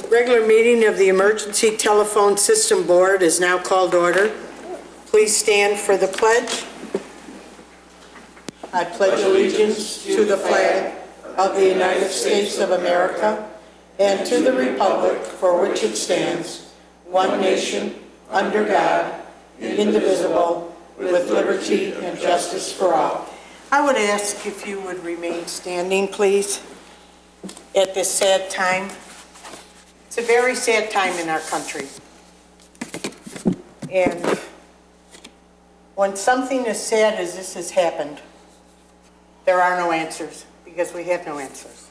Regular meeting of the Emergency Telephone System Board is now called order. Please stand for the pledge. I pledge allegiance to the flag of the United States of America and to the republic for which it stands, one nation, under God, indivisible, with liberty and justice for all. I would ask if you would remain standing, please, at this sad time. It's a very sad time in our country. And when something as sad as this has happened, there are no answers, because we have no answers.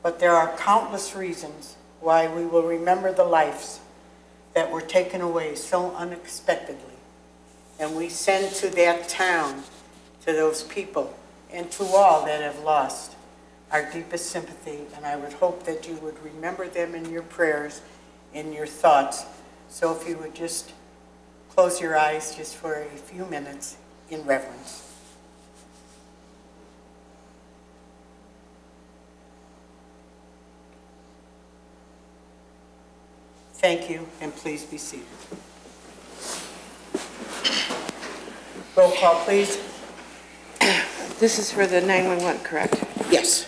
But there are countless reasons why we will remember the lives that were taken away so unexpectedly. And we send to that town, to those people, and to all that have lost, our deepest sympathy. And I would hope that you would remember them in your prayers, in your thoughts. So if you would just close your eyes just for a few minutes in reverence. Thank you, and please be seated. Roll call, please. This is for the 911, correct? Yes.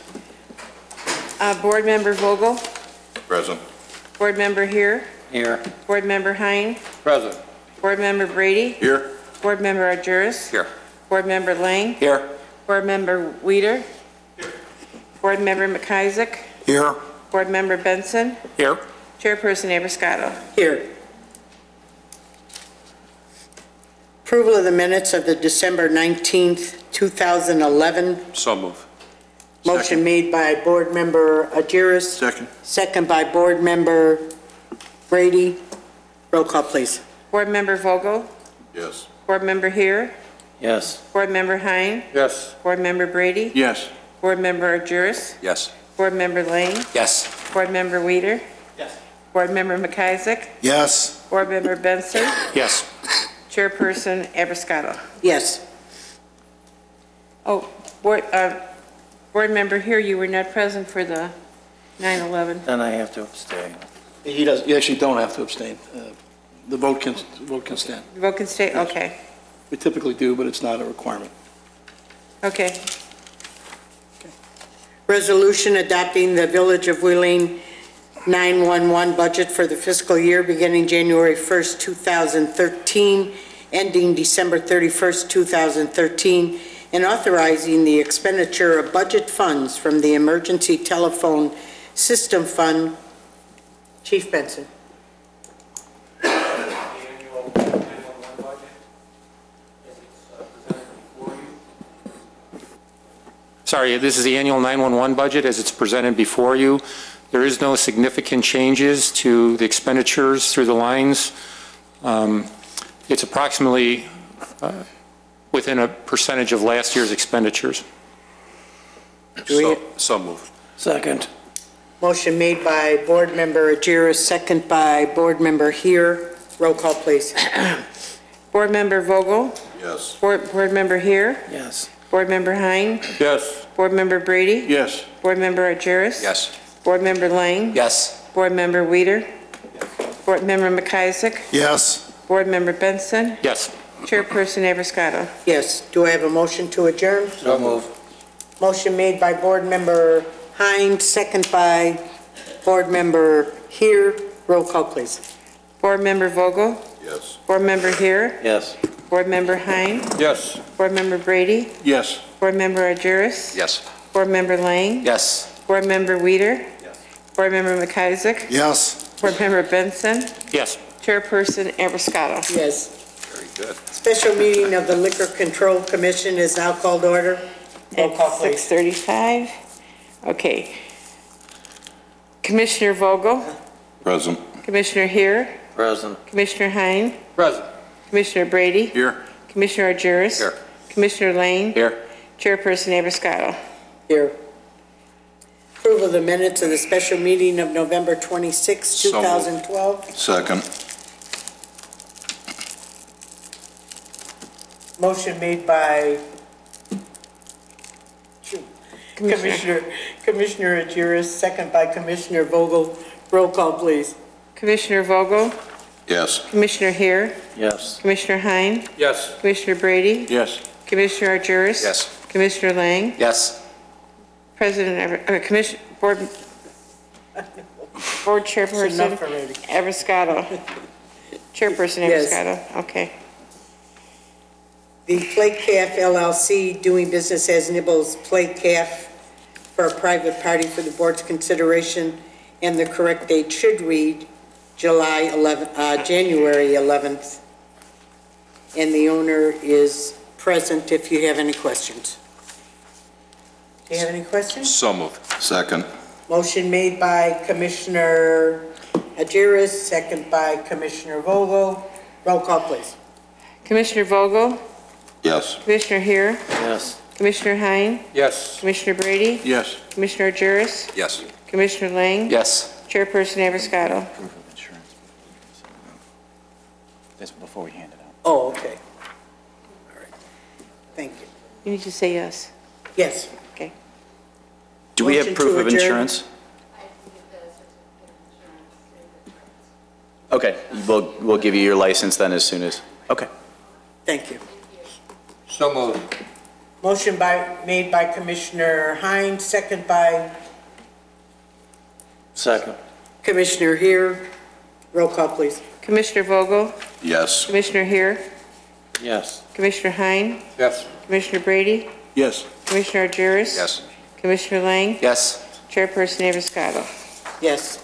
Board Member Vogel? Present. Board Member Here? Here. Board Member Hine? Present. Board Member Brady? Here. Board Member Argyris? Here. Board Member Lang? Here. Board Member Weeder? Here. Board Member McIsaac? Here. Board Member Benson? Here. Chairperson Abrascato? Here. Approval of the minutes of the December 19th, 2011. So move. Motion made by Board Member Argyris. Second. Second by Board Member Brady. Roll call, please. Board Member Vogel? Yes. Board Member Here? Yes. Board Member Hine? Yes. Board Member Brady? Yes. Board Member Argyris? Yes. Board Member Lang? Yes. Board Member Weeder? Yes. Board Member McIsaac? Yes. Board Member Benson? Yes. Chairperson Abrascato? Yes. Oh, Board Member Here, you were not present for the 9/11. Then I have to abstain. He does. You actually don't have to abstain. The vote can stand. The vote can stay? Okay. We typically do, but it's not a requirement. Okay. Resolution adopting the Village of Wheeling 911 budget for the fiscal year beginning January 1st, 2013, ending December 31st, 2013, and authorizing the expenditure of budget funds from the Emergency Telephone System Fund. Chief Benson. Sorry, this is the annual 911 budget as it's presented before you. There is no significant changes to the expenditures through the lines. It's approximately within a percentage of last year's expenditures. So move. Second. Motion made by Board Member Argyris, second by Board Member Here. Roll call, please. Board Member Vogel? Yes. Board Member Here? Yes. Board Member Hine? Yes. Board Member Brady? Yes. Board Member Argyris? Yes. Board Member Lang? Yes. Board Member Weeder? Board Member McIsaac? Yes. Board Member Benson? Yes. Chairperson Abrascato? Yes. Do I have a motion to adjourn? So move. Motion made by Board Member Hines, second by Board Member Here. Roll call, please. Board Member Vogel? Yes. Board Member Here? Yes. Board Member Hine? Yes. Board Member Brady? Yes. Board Member Argyris? Yes. Board Member Lang? Yes. Board Member Weeder? Yes. Board Member McIsaac? Yes. Board Member Benson? Yes. Chairperson Abrascato? Yes. Very good. Special meeting of the Liquor Control Commission is now called order. Roll call, At please. 6:35. Okay. Commissioner Vogel? Present. Commissioner Here? Present. Commissioner Hine? Present. Commissioner Brady? Here. Commissioner Argyris? Here. Commissioner Lane? Here. Chairperson Abrascato? Here. Approval of the minutes of the special meeting of November 26, So moved. 2012. Second. Motion made by Commissioner Argyris, second by Commissioner Vogel. Roll call, please. Commissioner Vogel? Yes. Commissioner Hare? Yes. Commissioner Hein? Yes. Commissioner Brady? Yes. Commissioner Argyris? Yes. Commissioner Lang? Yes. Commission, Board Chairperson enough already. Everscato. Chairperson Yes. Everscato, okay. The Play Calf LLC doing business as Nibbles Play Calf for a private party for the board's consideration, and the correct date should read January 11th. And the owner is present if you have any questions. Do you have any questions? So moved. Second. Motion made by Commissioner Argyris, second by Commissioner Vogel. Roll call, please. Commissioner Vogel? Yes. Commissioner Hare? Yes. Commissioner Hein? Yes. Commissioner Brady? Yes. Commissioner Argyris? Yes. Commissioner Lang? Yes. Chairperson Everscato. Proof of insurance. That's before we hand it out. Oh, okay. All right. Thank you. You need to say yes. Yes. Okay. Do we have Motion proof to of adjourn. insurance? Okay, we'll give you your license then as soon as, okay. Thank you. So moved. Motion made by Commissioner Hines, second by Second. Commissioner Here. Roll call, please. Commissioner Vogel? Yes. Commissioner Hare? Yes. Commissioner Hein? Yes. Commissioner Brady? Yes. Commissioner Argyris? Yes. Commissioner Lang? Yes. Chairperson Everscato. Yes.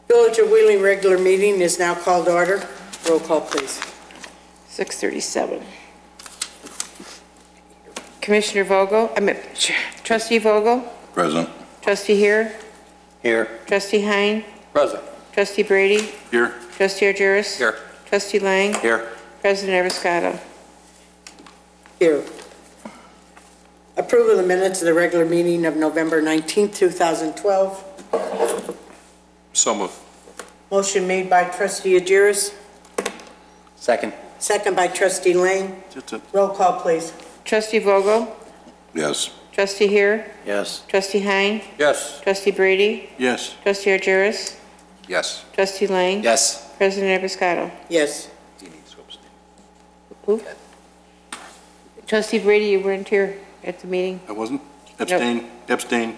Village of Wheeling regular meeting is now called to order. Roll call, please. 6:37. Commissioner Vogel, Trustee Vogel? Present. Trustee Hare? Here. Trustee Hein? Present. Trustee Brady? Here. Trustee Argyris? Here. Trustee Lang? Here. President Everscato. Here. Approval of the minutes of the regular meeting of November 19th, 2012. So moved. Motion made by Trustee Agiris, Second. second by Trustee Lang. Just a, Roll call, please. Trustee Vogel? Yes. Trustee Hare? yes. Trustee Hein? Yes. Trustee Brady? Yes. Trustee Argyris? Yes. Trustee Lang? Yes. President Everscato. Yes. Who? Trustee Brady, you weren't here at the meeting. I wasn't? Abstain. Abstain.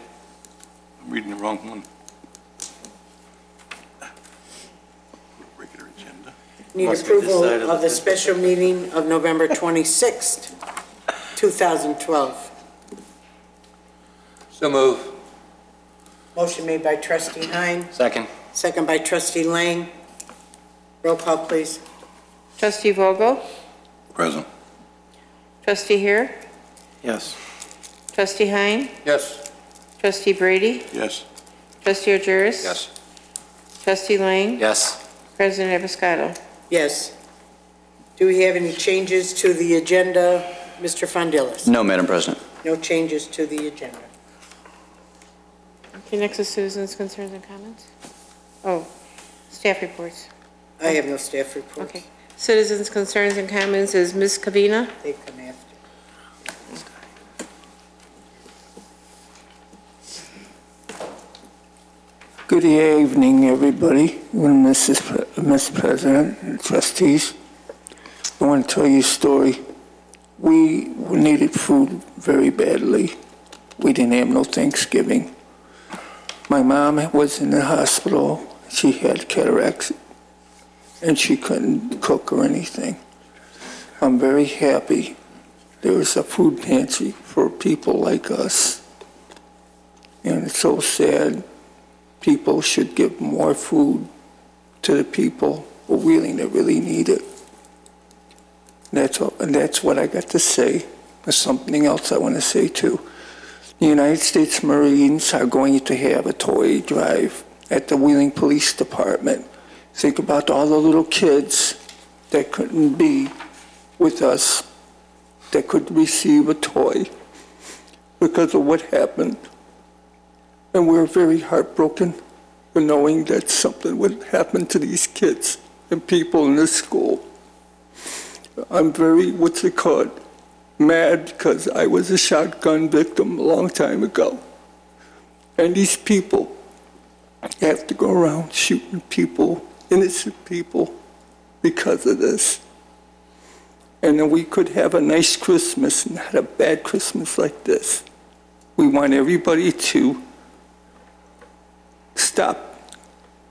I'm reading the wrong one. Regular agenda. Need Must be approval decided of the that- special meeting of November 26th, 2012. So moved. Motion made by Trustee Hein, Second. second by Trustee Lang. Roll call, please. Trustee Vogel? Present. Trustee Hare? Yes. Trustee Hein? Yes. Trustee Brady? Yes. Trustee Argyris? Yes. Trustee Lang? Yes. President Everscato. Yes. Do we have any changes to the agenda, Mr. Fondillis? No, Madam President. No changes to the agenda. Okay, next is citizens' concerns and comments. Oh, staff reports. I have no staff reports. Okay. Citizens' concerns and comments is Ms. Kavina. They come after. Good evening, everybody. Mr. President and trustees. I want to tell you a story. We needed food very badly. We didn't have no Thanksgiving. My mom was in the hospital. She had cataracts, and she couldn't cook or anything. I'm very happy there was a food pantry for people like us. And it's so sad. People should give more food to the people who really need it. That's what I got to say. There's something else I want to say too. The United States Marines are going to have a toy drive at the Wheeling Police Department. Think about all the little kids that couldn't be with us, that could receive a toy because of what happened. And we're very heartbroken for knowing that something would happen to these kids and people in this school. I'm very, mad because I was a shotgun victim a long time ago. And these people have to go around shooting people, innocent people, because of this. And then we could have a nice Christmas, not a bad Christmas like this. We want everybody to stop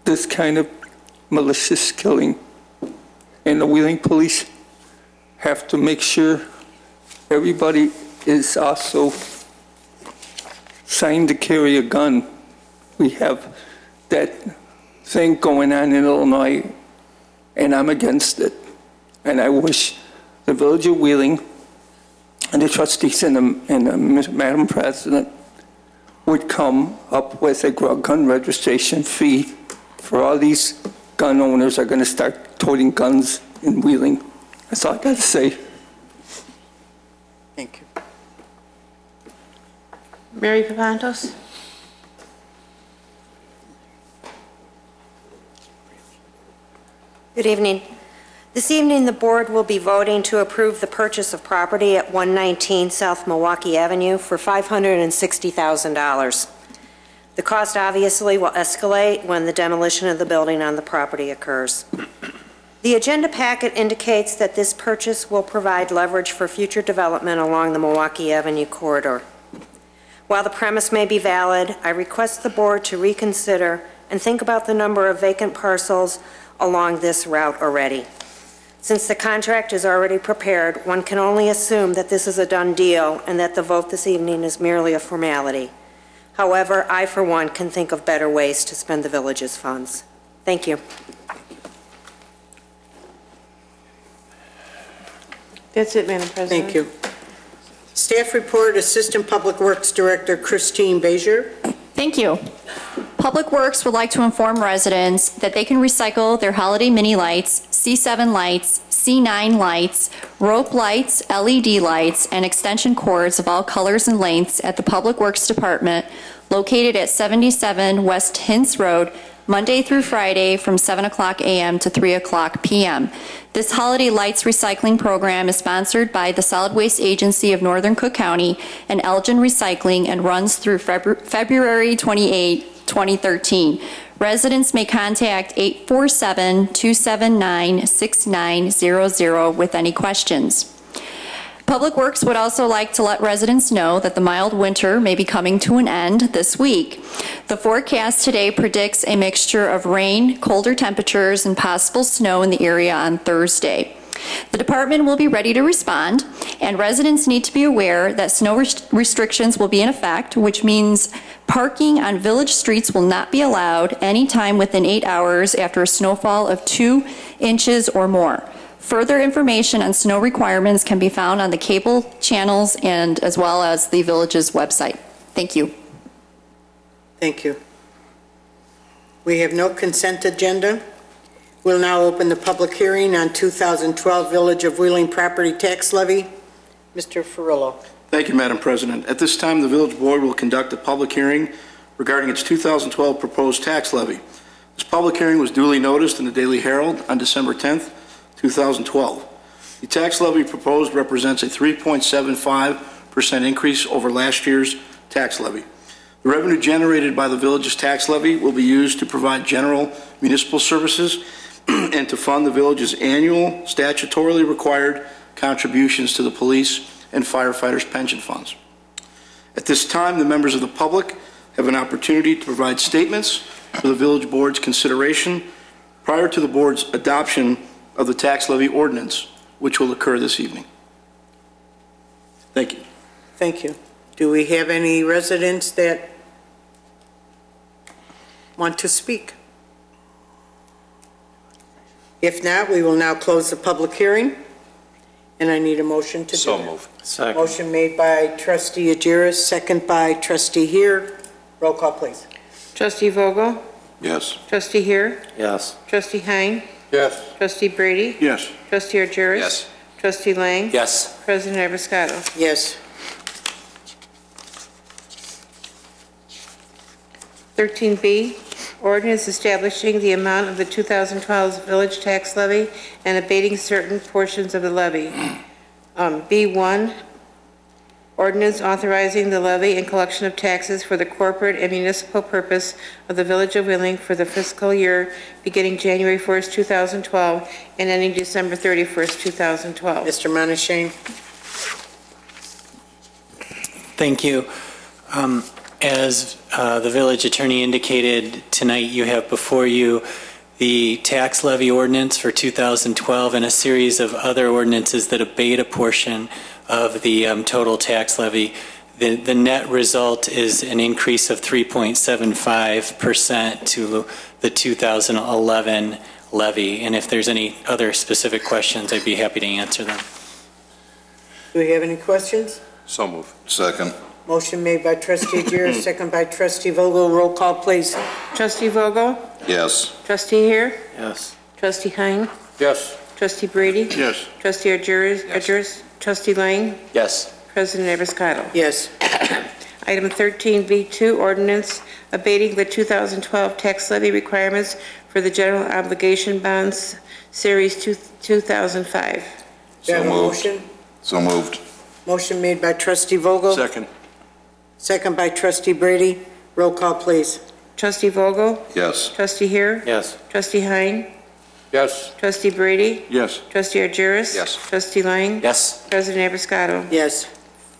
this kind of malicious killing. And the Wheeling Police have to make sure everybody is also signed to carry a gun. We have that thing going on in Illinois, and I'm against it. And I wish the Village of Wheeling and the trustees and the Madam President would come up with a gun registration fee for all these gun owners that are going to start toting guns in Wheeling. That's all I got to say. Thank you. Mary Papantos? Good evening. This evening, the board will be voting to approve the purchase of property at 119 South Milwaukee Avenue for $560,000. The cost obviously will escalate when the demolition of the building on the property occurs. The agenda packet indicates that this purchase will provide leverage for future development along the Milwaukee Avenue corridor. While the premise may be valid, I request the board to reconsider and think about the number of vacant parcels along this route already. Since the contract is already prepared, one can only assume that this is a done deal and that the vote this evening is merely a formality. However, I, for one, can think of better ways to spend the village's funds. Thank you. That's it, Madam President. Thank you. Staff report, Assistant Public Works Director Christine Bezier. Thank you. Public Works would like to inform residents that they can recycle their holiday mini lights, C7 lights, C9 lights, rope lights, LED lights, and extension cords of all colors and lengths at the Public Works Department located at 77 West Hintz Road, Monday through Friday from 7 o'clock a.m. to 3 o'clock p.m. This holiday lights recycling program is sponsored by the Solid Waste Agency of Northern Cook County and Elgin Recycling and runs through February 28, 2013. Residents may contact 847-279-6900 with any questions. Public Works would also like to let residents know that the mild winter may be coming to an end this week. The forecast today predicts a mixture of rain, colder temperatures, and possible snow in the area on Thursday. The department will be ready to respond, and residents need to be aware that snow restrictions will be in effect, which means parking on village streets will not be allowed anytime within 8 hours after a snowfall of 2 inches or more. Further information on snow requirements can be found on the cable channels and as well as the village's website. Thank you. Thank you. We have no consent agenda. We'll now open the public hearing on 2012 Village of Wheeling Property Tax Levy. Mr. Ferrillo. Thank you, Madam President. At this time, the village board will conduct a public hearing regarding its 2012 proposed tax levy. This public hearing was duly noticed in the Daily Herald on December 10th, 2012. The tax levy proposed represents a 3.75% increase over last year's tax levy. The revenue generated by the village's tax levy will be used to provide general municipal services and to fund the village's annual statutorily required contributions to the police and firefighters' pension funds. At this time, the members of the public have an opportunity to provide statements for the village board's consideration prior to the board's adoption of the tax levy ordinance, which will occur this evening. Thank you. Thank you. Do we have any residents that want to speak? If not, we will now close the public hearing, and I need a motion to do So that. moved. Second. Motion made by Trustee Agiris, second by Trustee Heer. Roll call, please. Trustee Vogel? Yes. Trustee Heer? Yes. Trustee Hein? Yes. Trustee Brady? Yes. Trustee Argyris? Yes. Trustee Lang? Yes. President Abiscato? Yes. 13B, ordinance establishing the amount of the 2012 village tax levy and abating certain portions of the levy. B1, ordinance authorizing the levy and collection of taxes for the corporate and municipal purpose of the Village of Wheeling for the fiscal year beginning January 1st, 2012 and ending December 31st, 2012. Mr. Monashane? Thank you. As the village attorney indicated, tonight you have before you the tax levy ordinance for 2012 and a series of other ordinances that abate a portion of the total tax levy. The net result is an increase of 3.75% to the 2011 levy. And if there's any other specific questions, I'd be happy to answer them. Do we have any questions? So moved. Second. Motion made by trustee Jarrett, second by trustee Vogel. Roll call, please. Trustee Vogel? Yes. Trustee Here? Yes. Trustee Hein? Yes. Trustee Brady? Yes. Trustee Adjuris? Trustee Lang? Yes. President Abiscato. Yes. Item 13B2, ordinance abating the 2012 tax levy requirements for the general obligation bonds, Series 2005. Do you have a moved. motion? So moved. Motion made by trustee Vogel. Second. Second by trustee Brady. Roll call, please. Trustee Vogel? Yes. Trustee Here? Yes. Trustee Hein? Yes. Trustee Brady? Yes. Trustee Adjuris? Yes. Trustee Lang? Yes. President Abiscato. Yes.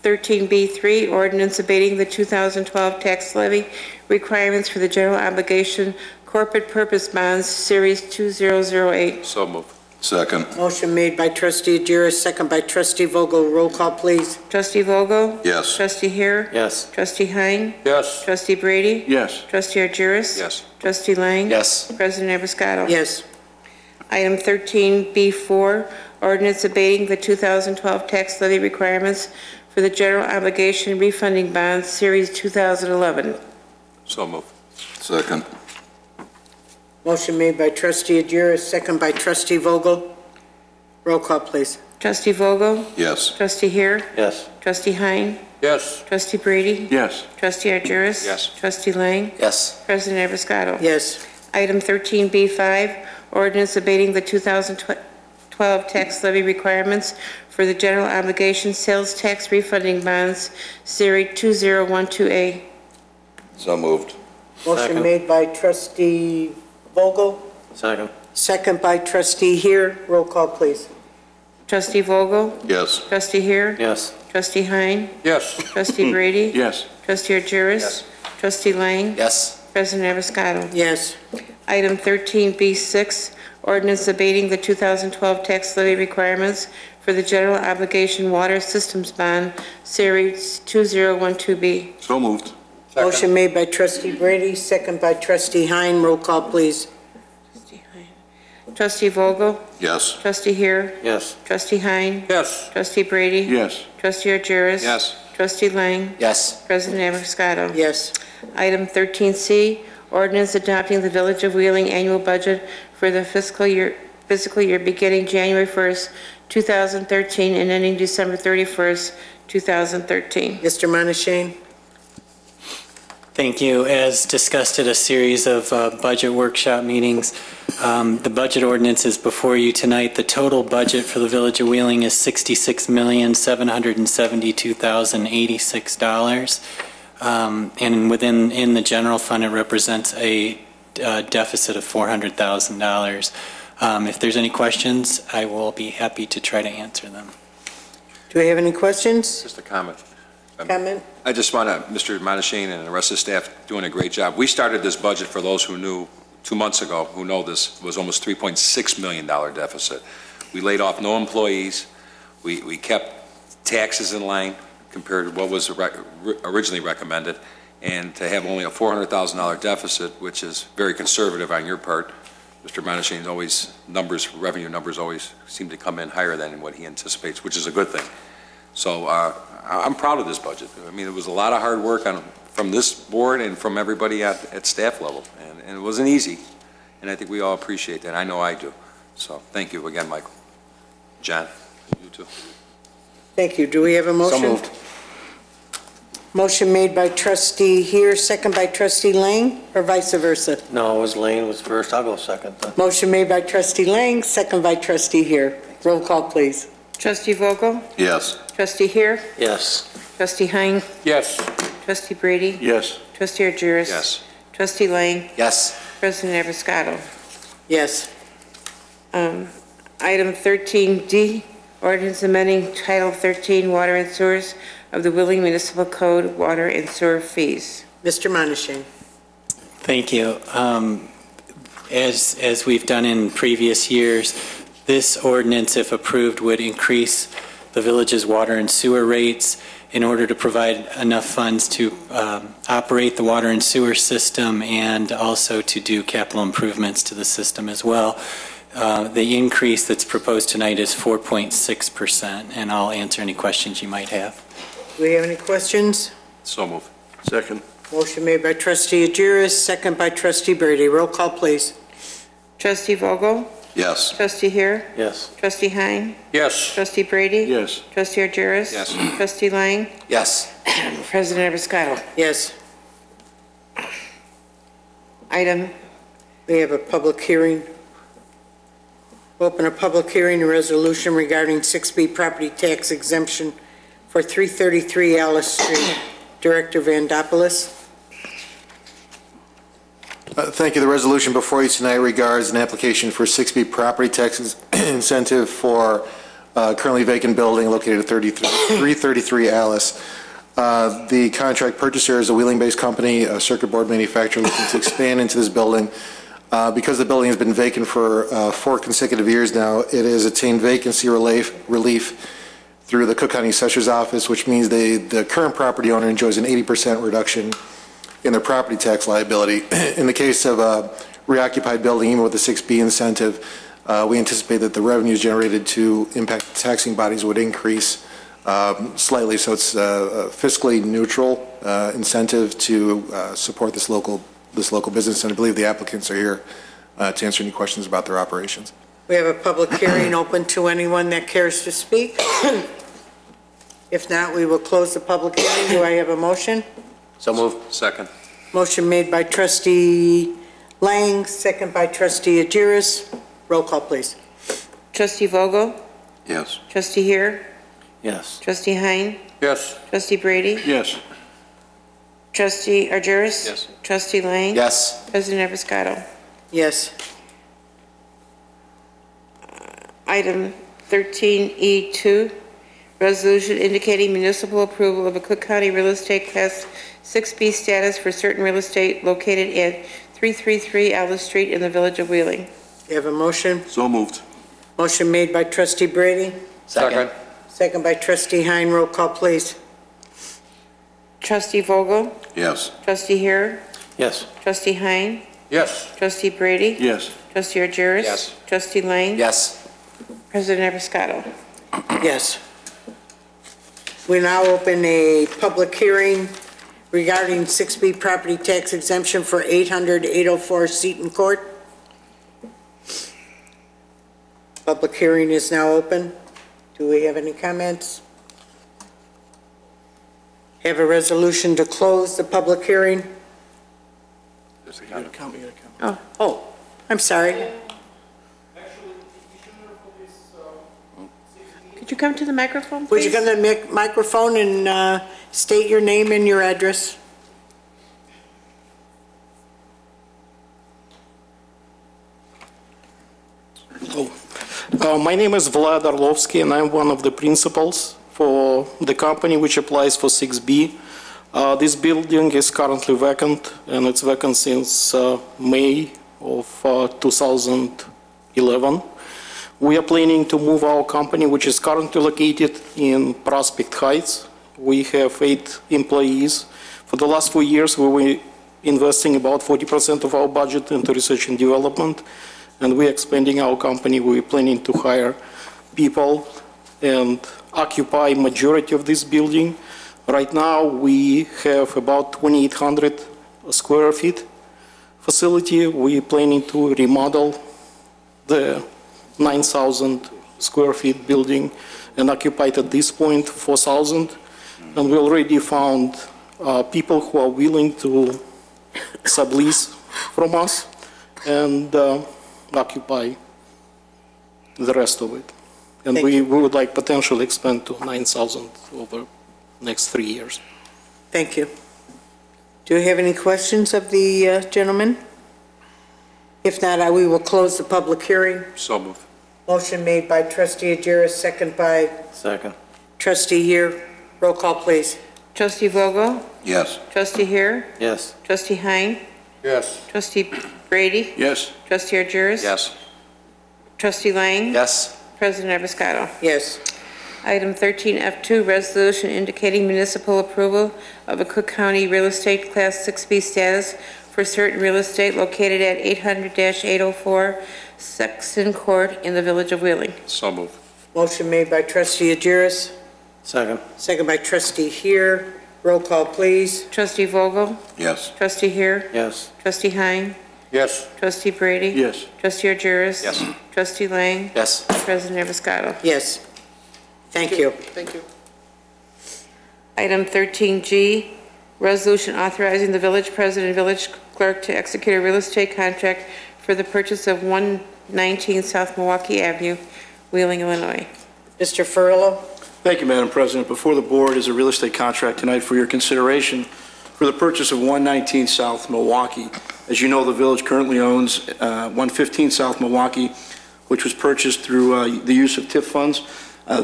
13B3, ordinance abating the 2012 tax levy requirements for the general obligation corporate purpose bonds, Series 2008. So moved. Second. Motion made by trustee Jarrett, second by trustee Vogel. Roll call, please. Trustee Vogel? Yes. Trustee Here? Yes. Trustee Hein? Yes. Trustee Brady? Yes. Trustee Adjuris? Yes. Trustee Lang? Yes. President Abiscato. Yes. Item 13B4, ordinance abating the 2012 tax levy requirements for the general obligation refunding bonds, Series 2011. So moved. Second. Motion made by trustee Jarrett, second by trustee Vogel. Roll call, please. Trustee Vogel? Yes. Trustee Here? Yes. Trustee Hein? Yes. Trustee Brady? Yes. Trustee Adjuris? Yes. Trustee Lang? Yes. President Abiscato. Yes. Item 13B5, ordinance abating the 2012 tax levy requirements for the general obligation sales tax refunding bonds, Series 2012A. So moved. Motion Second. made by trustee Vogel, Second. second by trustee Here. Roll call, please. Trustee Vogel? Yes. Trustee Here? Yes. Trustee Hein? Yes. Trustee Brady? Yes. Trustee Adjuris? Yes. Trustee Lang? Yes. President Abiscato. Yes. Item 13B6, ordinance abating the 2012 tax levy requirements for the general obligation water systems bond, Series 2012B. So moved. Motion made by trustee Brady, second by trustee Hein. Roll call, please. Trustee Vogel? Yes. Trustee Here? Yes. Trustee Hein? Yes. Trustee Brady? Yes. Trustee Adjuris? Yes. Trustee Lang? Yes. President Abiscato. Yes. Item 13C, ordinance adopting the Village of Wheeling annual budget for the fiscal year beginning January 1st, 2013 and ending December 31st, 2013. Mr. Monashane? Thank you. As discussed at a series of budget workshop meetings, the budget ordinance is before you tonight. The total budget for the Village of Wheeling is $66,772,086. And in the general fund, it represents a deficit of $400,000. If there's any questions, I will be happy to try to answer them. Do we have any questions? Just a comment. Comment? I just want to, Mr. Monashane and the rest of the staff doing a great job. We started this budget, for those who knew 2 months ago, who know this, was almost $3.6 million deficit. We laid off no employees. We kept taxes in line compared to what was originally recommended. And to have only a $400,000 deficit, which is very conservative on your part, Mr. Monashane's always revenue numbers always seem to come in higher than what he anticipates, which is a good thing. So I'm proud of this budget. I mean, it was a lot of hard work from this board and from everybody at staff level, and it wasn't easy. And I think we all appreciate that. I know I do. So thank you again, Michael. John, you too. Thank you. Do we have a motion? So moved. Motion made by trustee Here, second by trustee Lang, or vice versa? No, it was Lane was first. I'll go second then. Motion made by trustee Lang, second by trustee Here. Roll call, please. Trustee Vogel? Yes. Trustee Here? Yes. Trustee Hein? Yes. Trustee Brady? Yes. Trustee Argyros? Yes. Trustee Lang? Yes. President Abiscato. Yes. Item 13D, ordinance amending Title 13 Water and Sewers of the Wheeling Municipal Code, water and sewer fees. Mr. Monishing. Thank you. As we've done in previous years, this ordinance, if approved, would increase the village's water and sewer rates in order to provide enough funds to operate the water and sewer system and also to do capital improvements to the system as well. The increase that's proposed tonight is 4.6%, and I'll answer any questions you might have. Do we have any questions? So moved. Second. Motion made by trustee Agiris, second by trustee Brady. Roll call, please. Trustee Vogel? Yes. Trustee Heer? Yes. Trustee Hein? Yes. Trustee Brady? Yes. Trustee Argyros? Yes. Trustee Lang? Yes. President Abiscato. Yes. Item, We have a public hearing. Open a public hearing and resolution regarding 6B property tax exemption for 333 Alice Street. Director Vandopoulos. Thank you. The resolution before you tonight regards an application for 6B property tax incentive for currently vacant building located at 333 Alice. The contract purchaser is a Wheeling-based company, a circuit board manufacturer looking to expand into this building. Because the building has been vacant for 4 consecutive years now, it has attained vacancy relief through the Cook County Assessor's Office, which means the current property owner enjoys an 80% reduction in their property tax liability. In the case of a reoccupied building, even with the 6B incentive, we anticipate that the revenues generated to impact taxing bodies would increase slightly. So it's a fiscally neutral incentive to support this local business, and I believe the applicants are here to answer any questions about their operations. We have a public hearing open to anyone that cares to speak. If not, we will close the public hearing. Do I have a motion? So moved. Second. Motion made by trustee Lang, second by trustee Agiris. Roll call, please. Trustee Vogel? Yes. Trustee Heer? Yes. Trustee Hein? Yes. Trustee Brady? Yes. Trustee Argyros? Yes. Trustee Lang? Yes. President Abiscato. Yes. Item 13E2, resolution indicating municipal approval of a Cook County real estate class 6B status for certain real estate located at 333 Alice Street in the Village of Wheeling. You have a motion? So moved. Motion made by trustee Brady, Second. second by trustee Hein. Roll call, please. Trustee Vogel? Yes. Trustee Heer? Yes. Trustee Hein? Yes. Trustee Brady? Yes. Trustee Argyros? Yes. Trustee Lang? Yes. President Abiscato. Yes. We now open a public hearing regarding 6B property tax exemption for 804 Seton Court. Public hearing is now open. Do we have any comments? Have a resolution to close the public hearing? Oh, I'm sorry. Could you come to the microphone, Would you please? come to the microphone and state your name and your address? My name is Vlad Orlovsky, and I'm one of the principals for the company which applies for 6B. This building is currently vacant, and it's vacant since May of 2011. We are planning to move our company, which is currently located in Prospect Heights. We have 8 employees. For the last 4 years, we were investing about 40% of our budget into research and development, and we're expanding our company. We're planning to hire people and occupy majority of this building. Right now, we have about 2,800 square feet facility. We're planning to remodel the 9,000 square feet building and occupied at this point 4,000. And we already found people who are willing to sublease from us and occupy the rest of it. And we would like potentially expand to 9,000 over next 3 years. Thank you. Do you have any questions of the gentleman? If not, we will close the public hearing. So moved. Motion made by trustee Agiris, second by Second. trustee here. Roll call, please. Trustee Vogel? Yes. Trustee here? Yes. Trustee Hein? Yes. Trustee Brady? Yes. Trustee Argyris? Yes. Trustee Lang? Yes. President Abiscato. Yes. Item 13F2, resolution indicating municipal approval of a Cook County real estate Class 6B status for certain real estate located at 800-804 Sexton Court in the Village of Wheeling. So moved. Motion made by trustee Agiris, Second. second by trustee here. Roll call, please. Trustee Vogel? Yes. Trustee here? Yes. Trustee Hein? Yes. Trustee Brady? Yes. Trustee Argyris? Yes. Trustee Lang? Yes. President Abiscato. Yes. Thank you. Thank you. Item 13G, resolution authorizing the village president and village clerk to execute a real estate contract for the purchase of 119 South Milwaukee Avenue, Wheeling, Illinois. Mr. Ferrello? Thank you, Madam President. Before the board is a real estate contract tonight for your consideration for the purchase of 119 South Milwaukee. As you know, the village currently owns 115 South Milwaukee, which was purchased through the use of TIF funds.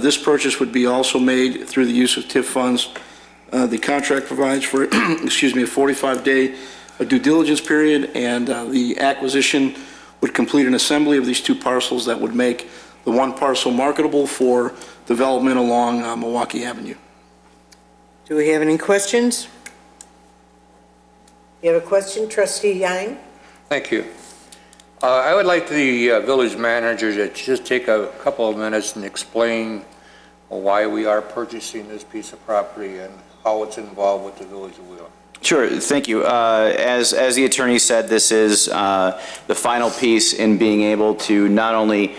This purchase would be also made through the use of TIF funds. The contract provides for, excuse me, a 45-day due diligence period, and the acquisition would complete an assembly of these two parcels that would make the one parcel marketable for development along Milwaukee Avenue. Do we have any questions? You have a question, trustee Yang? Thank you. I would like the village manager to just take a couple of minutes and explain why we are purchasing this piece of property and how it's involved with the village of Wheeling. Sure, thank you. As the attorney said, this is the final piece in being able to not only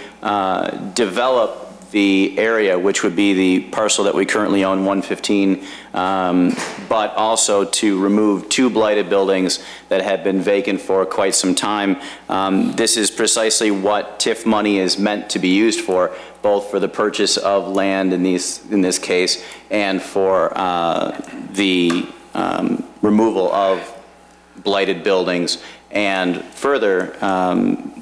develop the area, which would be the parcel that we currently own, 115, but also to remove two blighted buildings that had been vacant for quite some time. This is precisely what TIF money is meant to be used for, both for the purchase of land in this case and for the removal of blighted buildings. And further,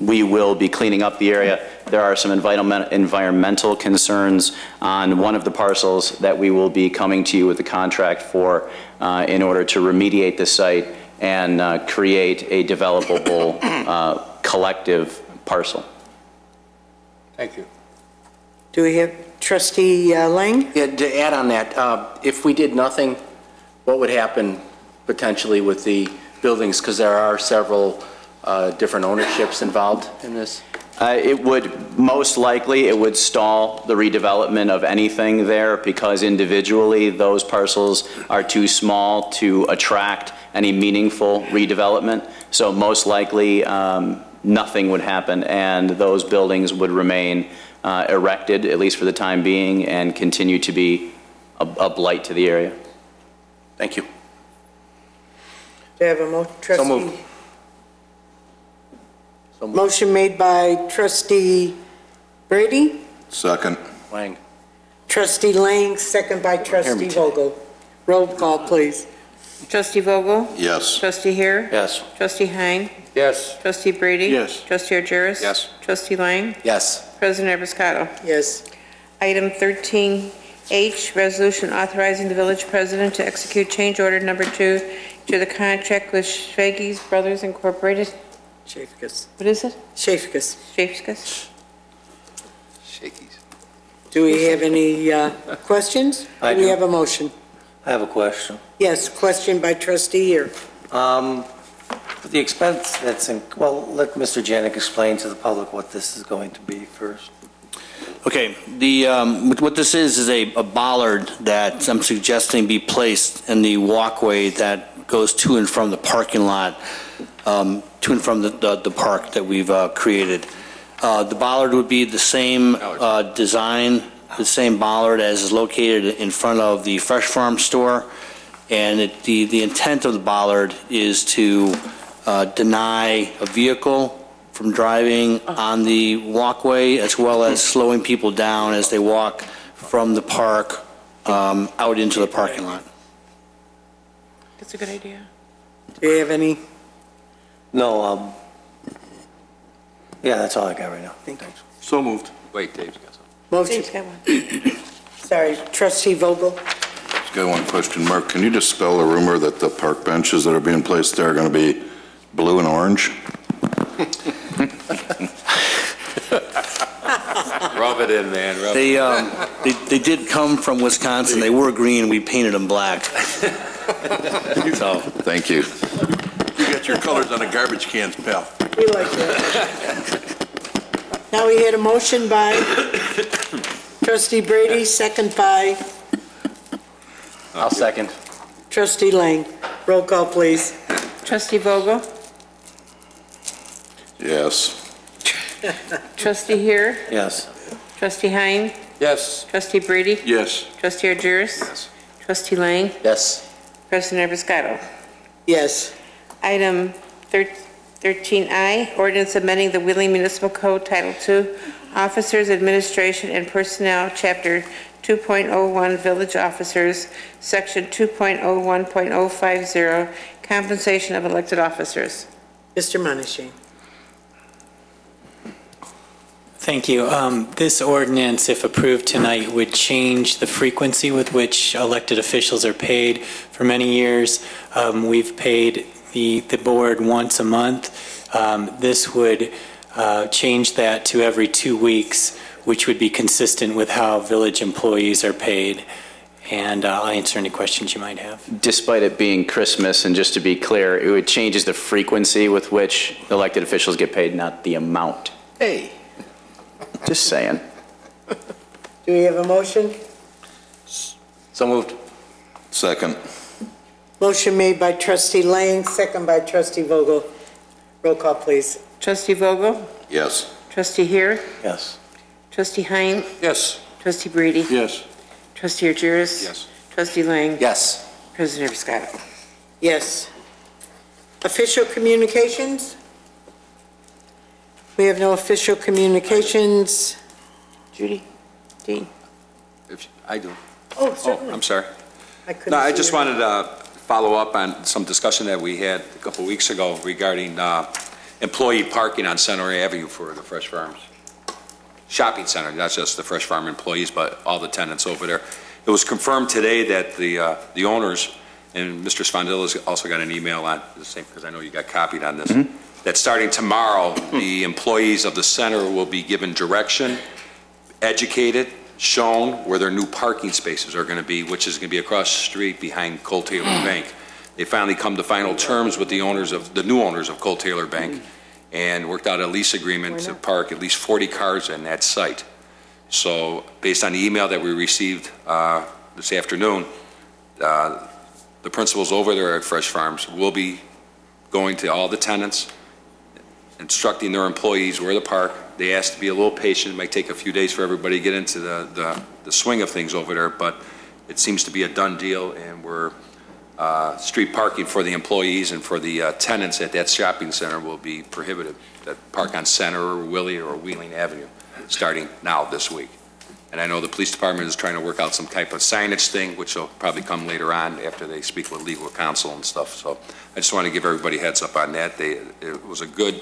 we will be cleaning up the area. There are some environmental concerns on one of the parcels that we will be coming to you with the contract for in order to remediate the site and create a developable collective parcel. Thank you. Do we have trustee Lang? Yeah, to add on that, if we did nothing, what would happen potentially with the buildings? Because there are several different ownerships involved in this. It would, most likely, it would stall the redevelopment of anything there because individually those parcels are too small to attract any meaningful redevelopment. So most likely nothing would happen and those buildings would remain erected, at least for the time being, and continue to be a blight to the area. Thank you. Do you have a motion, trustee? So moved. So moved. Motion made by trustee Brady, Second. Lang. trustee Lang, second by trustee Vogel. Roll call, please. Trustee Vogel? Yes. Trustee here? Yes. Trustee Hein? Yes. Trustee Brady? Yes. Trustee Argyris? Yes. Trustee Lang? Yes. President Abiscato. Yes. Item 13H, resolution authorizing the village president to execute change order number 2 to the contract with Schweigis Brothers Incorporated. Shafkus. What is it? Shafkus. Shafkus. Shakies. Do we have any questions? I Do we do. have a motion? I have a question. Yes, question by trustee here. For the expense that's in, well, let Mr. Janik explain to the public what this is going to be first. Okay, what this is a bollard that I'm suggesting be placed in the walkway that goes to and from the parking lot, to and from the park that we've created. The bollard would be the same design, the same bollard as is located in front of the Fresh Farm store, and the intent of the bollard is to deny a vehicle from driving on the walkway, as well as slowing people down as they walk from the park out into the parking lot. That's a good idea. Do you have any? No, yeah, that's all I got right now. Thanks. So moved. Wait, Dave's got something. Motion. Dave's got one. Sorry, trustee Vogel. Just got one question, Mark. Can you dispel a rumor that the park benches that are being placed there are going to be blue and orange? Rub it in, man. Rub it. They did come from Wisconsin. They were green. We painted them black. So, thank you. You got your colors on the garbage cans, pal. We like that. Now we had a motion by trustee Brady, second by I'll second. trustee Lang. Roll call, please. Trustee Vogel? Yes. Trustee Here? yes. Trustee Hein? Yes. Trustee Brady? Yes. Trustee Argyris? Yes. Trustee Lang? Yes. President Abiscato? Yes. Item 13I, ordinance amending the Wheeling Municipal Code Title II, Officers, Administration, and Personnel, Chapter 2.01, Village Officers, Section 2.01.050, Compensation of Elected Officers. Mr. Monishing. Thank you. This ordinance, if approved tonight, would change the frequency with which elected officials are paid. For many years, we've paid the board once a month. This would change that to every 2 weeks, which would be consistent with how village employees are paid. And I'll answer any questions you might have. Despite it being Christmas, and just to be clear, it would change the frequency with which elected officials get paid, not the amount. Hey. Just saying. Do we have a motion? So moved. Second. Motion made by trustee Lang, second by trustee Vogel. Roll call, please. Trustee Vogel? Yes. Trustee Here? Yes. Trustee Hein? Yes. Trustee Brady? Yes. Trustee Argyris? Yes. Trustee Lang? Yes. President Abiscato? Yes. Official communications? We have no official communications. Judy? Dean? I do. Oh, Oh, certainly. I'm sorry. I couldn't No, I see just your- wanted to follow up on some discussion that we had a couple weeks ago regarding employee parking on Center Avenue for the Fresh Farms Shopping Center, not just the Fresh Farm employees, but all the tenants over there. It was confirmed today that the owners, and Mr. Spondilla's also got an email on the same, because I know you got copied on this, that starting tomorrow, the employees of the center will be given direction, educated, shown where their new parking spaces are going to be, which is going to be across the street behind Cole Taylor Bank. They finally come to final terms with the new owners of Cole Taylor Bank, and worked out a lease agreement to park at least 40 cars in that site. So based on the email that we received this afternoon, the principals over there at Fresh Farms will be going to all the tenants, instructing their employees where to park. They asked to be a little patient. It might take a few days for everybody to get into the swing of things over there, but it seems to be a done deal, and we're street parking for the employees and for the tenants at that shopping center will be prohibited, that park on Center or Willie or Wheeling Avenue, starting now this week. And I know the police department is trying to work out some type of signage thing, which will probably come later on after they speak with legal counsel and stuff. So I just want to give everybody heads up on that. It was a good,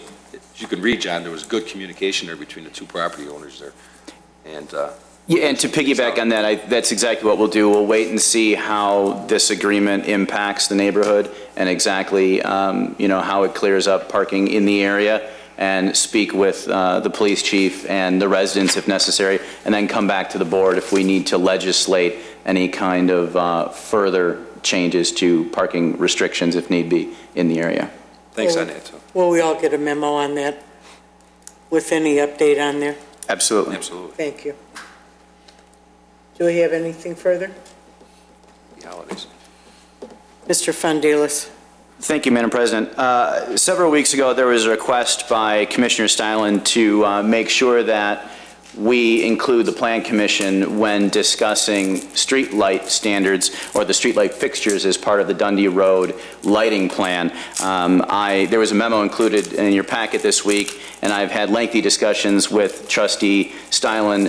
you can read, John, there was good communication there between the two property owners there. And Yeah, and to piggyback on that, that's exactly what we'll do. We'll wait and see how this agreement impacts the neighborhood and exactly, how it clears up parking in the area, and speak with the police chief and the residents if necessary, and then come back to the board if we need to legislate any kind of further changes to parking restrictions if need be in the area. thanks on that, too. Will we all get a memo on that with any update on there? Absolutely. Absolutely. Thank you. Do we have anything further? The holidays. Mr. Fondelis. Thank you, Madam President. Several weeks ago, there was a request by Commissioner Stylen to make sure that we include the Plan Commission when discussing street light standards or the street light fixtures as part of the Dundee Road lighting plan. There was a memo included in your packet this week, and I've had lengthy discussions with Trustee Stylen,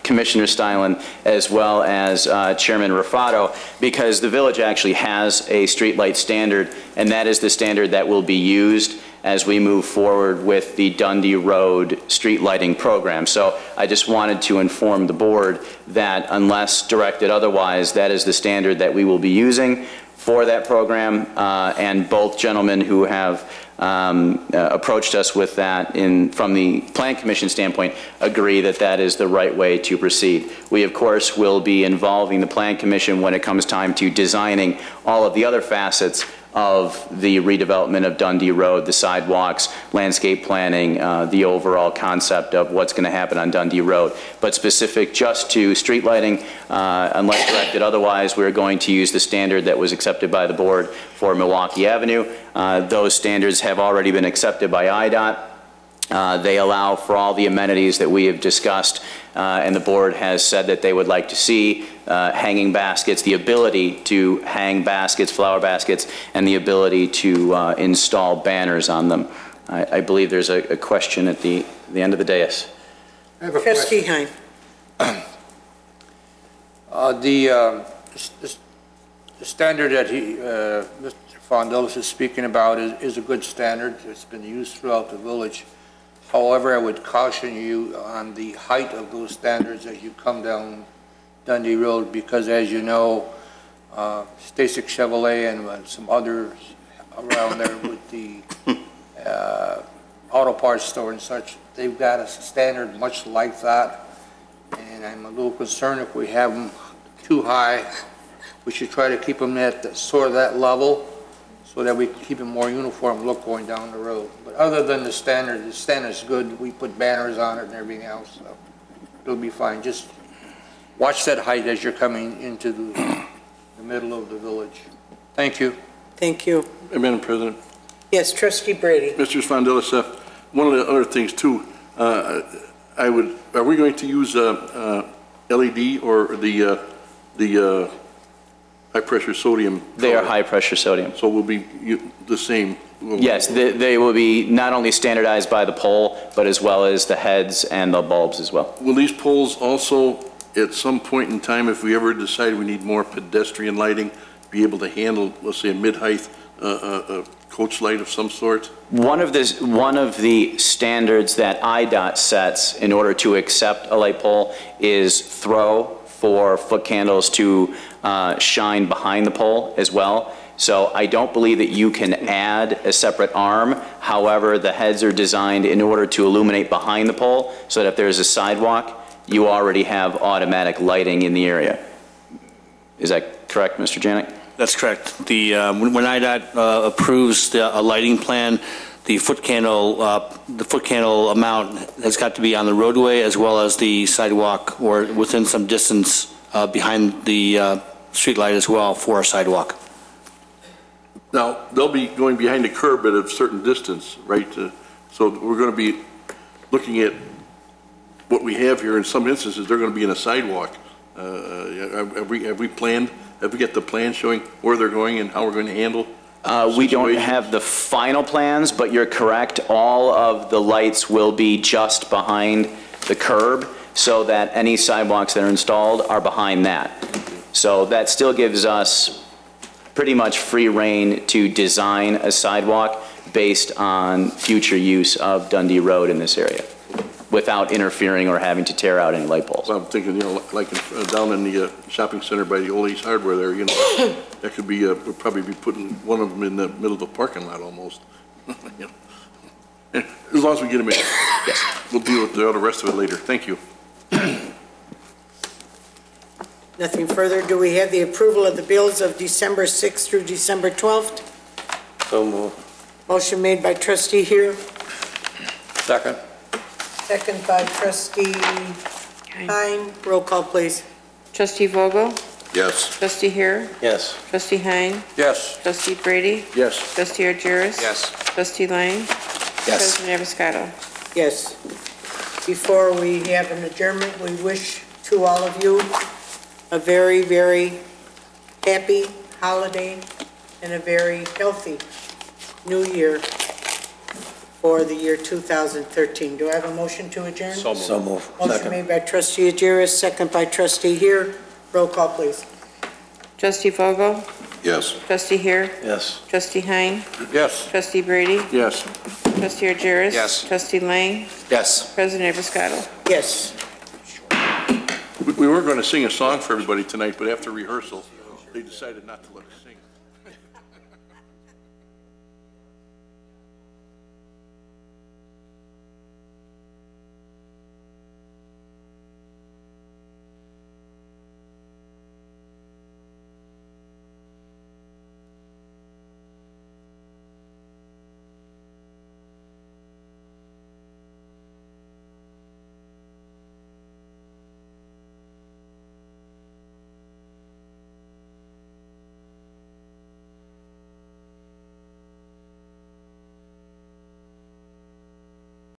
Commissioner Steilen as well as Chairman Rafato, because the village actually has a streetlight standard, and that is the standard that will be used as we move forward with the Dundee Road street lighting program. So I just wanted to inform the board that unless directed otherwise, that is the standard that we will be using for that program, and both gentlemen who have approached us with that from the Plan Commission standpoint agree that that is the right way to proceed. We, of course, will be involving the Plan Commission when it comes time to designing all of the other facets of the redevelopment of Dundee Road, the sidewalks, landscape planning, the overall concept of what's going to happen on Dundee Road. But specific just to street lighting, unless directed otherwise, we're going to use the standard that was accepted by the board for Milwaukee Avenue. Those standards have already been accepted by IDOT. They allow for all the amenities that we have discussed, and the board has said that they would like to see hanging baskets, the ability to hang baskets, flower baskets, and the ability to install banners on them. I believe there's a question at the end of the dais. Trustee Heim. The standard that Mr. Fondelis is speaking about is a good standard. It's been used throughout the village. However, I would caution you on the height of those standards as you come down Dundee Road, because as you know, Stasek Chevrolet and some others around there with the auto parts store and such, they've got a standard much like that. And I'm a little concerned if we have them too high, we should try to keep them at sort of that level so that we can keep a more uniform look going down the road. But other than the standard's good. We put banners on it and everything else, so it'll be fine. Just watch that height as you're coming into the middle of the village. Thank you. Thank you. Madam President. Yes, Trustee Brady. Mr. Spondelis, one of the other things too, are we going to use LED or the high pressure sodium? They are high pressure sodium. So will be the same? Yes, they will be not only standardized by the pole, but as well as the heads and the bulbs as well. Will these poles also, at some point in time, if we ever decide we need more pedestrian lighting, be able to handle, let's say, a mid-height coach light of some sort? One of the standards that IDOT sets in order to accept a light pole is throw for foot candles to shine behind the pole as well. So I don't believe that you can add a separate arm. However, the heads are designed in order to illuminate behind the pole so that if there's a sidewalk, you already have automatic lighting in the area. Is that correct, Mr. Janik? That's correct. When IDOT approves a lighting plan, the foot candle amount has got to be on the roadway as well as the sidewalk or within some distance behind the street light as well for a sidewalk. Now, they'll be going behind the curb at a certain distance, right? So we're going to be looking at what we have here. In some instances, they're going to be in a sidewalk. Have we planned? Have we got the plan showing where they're going and how we're going to handle? We don't have the final plans, but you're correct. All of the lights will be just behind the curb so that any sidewalks that are installed are behind that. So that still gives us pretty much free rein to design a sidewalk based on future use of Dundee Road in this area without interfering or having to tear out any light poles. So I'm thinking, like down in the shopping center by the Old Ace Hardware there, that could be, we'll probably be putting one of them in the middle of the parking lot almost. As long as we get them in. Yes. We'll deal with the rest of it later. Thank you. Nothing further. Do we have the approval of the bills of December 6th through December 12th? So moved. Motion made by Trustee Here. Second. Second by Trustee Hein. Roll call, please. Trustee Vogel? Yes. Trustee Here? Yes. Trustee Hein? Yes. Trustee Brady? Yes. Trustee Argyris? Yes. Trustee Lang? Yes. President Avascado? Yes. Before we have an adjournment, we wish to all of you a very, very happy holiday and a very healthy new year. for the year 2013. Do I have a motion to adjourn? So move. Motion Second. made by trustee Agiris, second by trustee Here. Roll call, please. Trustee Vogel? Yes. Trustee Here? Yes. Trustee Hein? Yes. Trustee Brady? Yes. Trustee Agiris? Yes. Trustee Lang? Yes. President Abiscato? Yes. We were going to sing a song for everybody tonight, but after rehearsal, they decided not to let us sing.